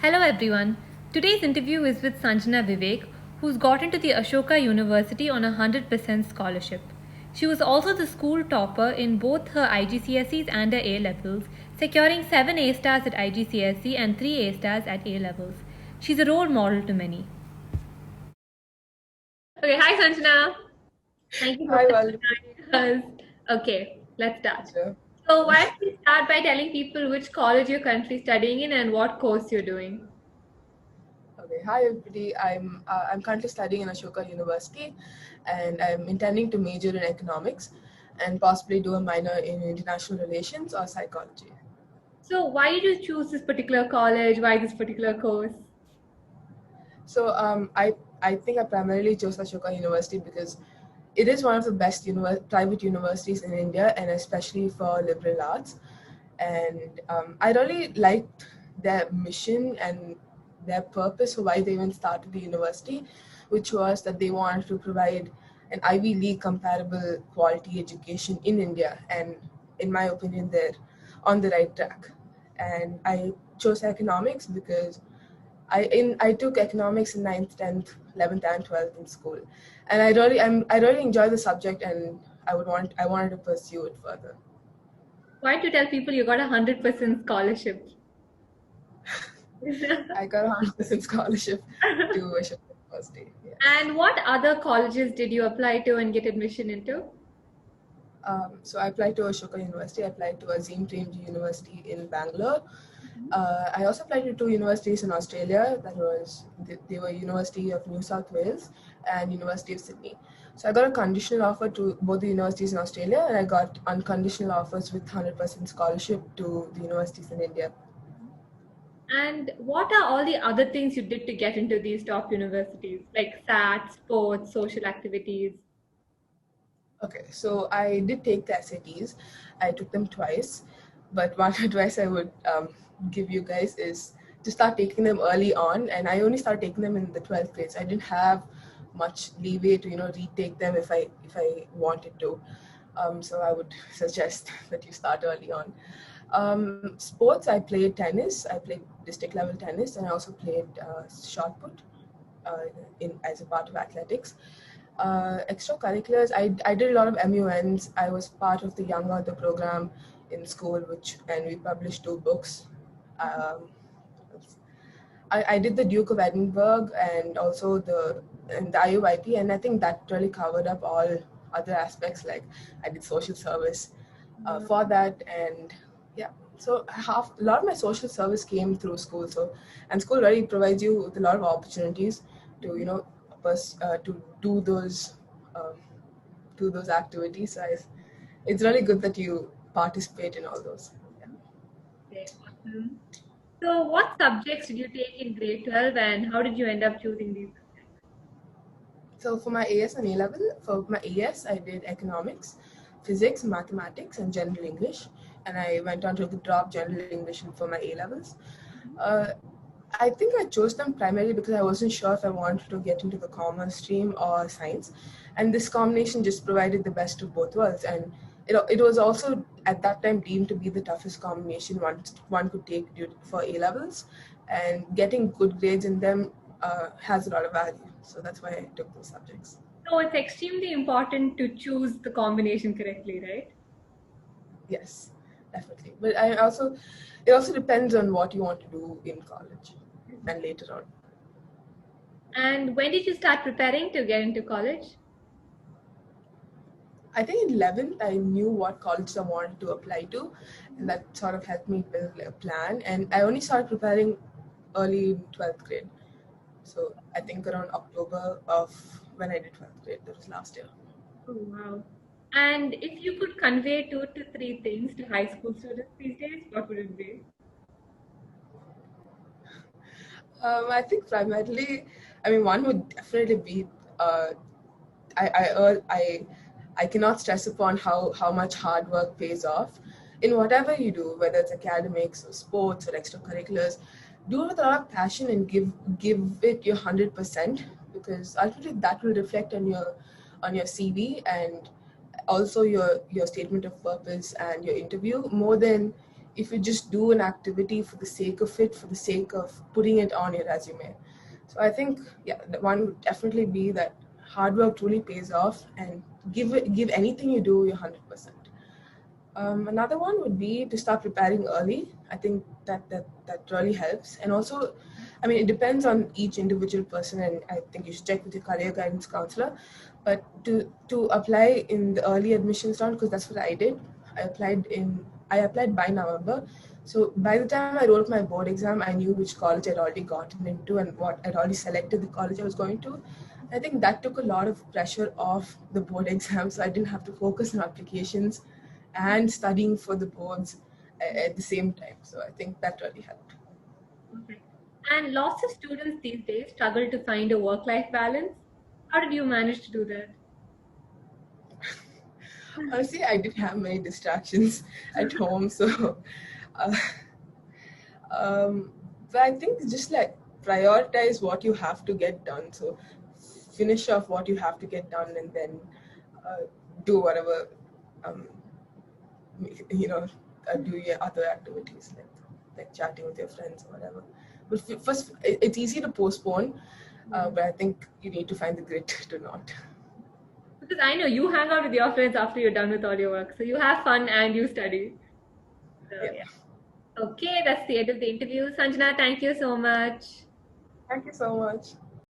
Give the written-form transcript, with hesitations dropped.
Hello everyone. Today's interview is with Sanjana Vivek, who's got into the Ashoka University on a 100% scholarship. She was also the school topper in both her IGCSEs and her A levels, securing 7 A stars at IGCSE and 3 A stars at A levels. She's a role model to many. Okay, hi Sanjana. Thank you so Hi, much Val. for joining us. Okay, let's start. Sure. So, why don't you start by telling people which college you're currently studying in and what course you're doing? Okay. Hi, everybody. I'm currently studying in Ashoka University, and I'm intending to major in economics, and possibly do a minor in international relations or psychology. So, why did you choose this particular college? Why this particular course? So I think I primarily chose Ashoka University because it is one of the best private universities in India, and especially for liberal arts. And I really liked their mission and their purpose for why they even started the university, which was that they wanted to provide an Ivy League comparable quality education in India. And in my opinion, they're on the right track. And I chose economics because I took economics in ninth, 10th, 11th, and 12th in school, and I really enjoy the subject, and I wanted to pursue it further. Why to tell people you got a 100% scholarship? I got a 100% scholarship to Ashoka University. Yes. And what other colleges did you apply to and get admission into? So I applied to Ashoka University. I applied to Azim Premji University in Bangalore. I also applied to two universities in Australia. They were University of New South Wales and University of Sydney. So I got a conditional offer to both the universities in Australia, and I got unconditional offers with 100% scholarship to the universities in India. And what are all the other things you did to get into these top universities, like SAT, sports, social activities? Okay, so I did take the SATs. I took them twice, but one advice I would give you guys is to start taking them early on. And I only started taking them in the 12th grade, so I didn't have much leeway to retake them if I wanted to. So I would suggest that you start early on. Sports, I played tennis. I played district level tennis, and I also played shot put in as a part of athletics. Extracurriculars, I did a lot of MUNs. I was part of the Young Author program in school, and we published two books. Um, I did the Duke of Edinburgh and also the IUIP, and I think that really covered up all other aspects. Like I did social service for that, and yeah. So a lot of my social service came through school. And school really provides you with a lot of opportunities to to um, do those activities. It's really good that you participate in all those. Yeah. Okay, awesome. So, what subjects did you take in grade 12 and how did you end up choosing these subjects? So for my AS and A level, for my AS, I did economics, physics, mathematics, and general English. And I went on to drop general English for my A levels. Uh, I think I chose them primarily because I wasn't sure if I wanted to get into the commerce stream or science. And this combination just provided the best of both worlds. And it was also at that time deemed to be the toughest combination one could take for A levels. And getting good grades in them has a lot of value. So that's why I took those subjects. So, it's extremely important to choose the combination correctly, right? Yes, definitely. But it also depends on what you want to do in college and later on. And when did you start preparing to get into college? I think in 11th, I knew what colleges I wanted to apply to, and that sort of helped me build a plan. And I only started preparing early in 12th grade. So I think around October of when I did 12th grade, that was last year. Oh, wow. And if you could convey two to three things to high school students these days, what would it be? I think primarily, I mean, one would definitely be uh, I I cannot stress upon how much hard work pays off in whatever you do, whether it's academics or sports or extracurriculars. Do it with a lot of passion and give it your 100%, because ultimately that will reflect on your CV and also your statement of purpose and your interview more than if you just do an activity for the sake of it, for the sake of putting it on your resume. So I think, yeah, the one would definitely be that hard work truly pays off, and give anything you do your 100%. Another one would be to start preparing early. I think that really helps. And also, I mean, it depends on each individual person, and I think you should check with your career guidance counselor. But to apply in the early admissions round, because that's what I did. I applied by November. So by the time I wrote my board exam, I knew which college I'd already gotten into and what I'd already selected the college I was going to. I think that took a lot of pressure off the board exam, so I didn't have to focus on applications and studying for the boards at the same time. So I think that really helped. Perfect. And lots of students these days struggle to find a work-life balance. How did you manage to do that? Honestly, I didn't have many distractions at home, so uh, um, but I think just like prioritize what you have to get done. So finish off what you have to get done, and then uh, do whatever um, you know do your other activities like chatting with your friends or whatever. But first, it's easy to postpone, but I think you need to find the grit to not. Because I know you hang out with your friends after you're done with all your work. So you have fun and you study. So Yeah. yeah. Okay, that's the end of the interview. Sanjana, thank you so much. Thank you so much.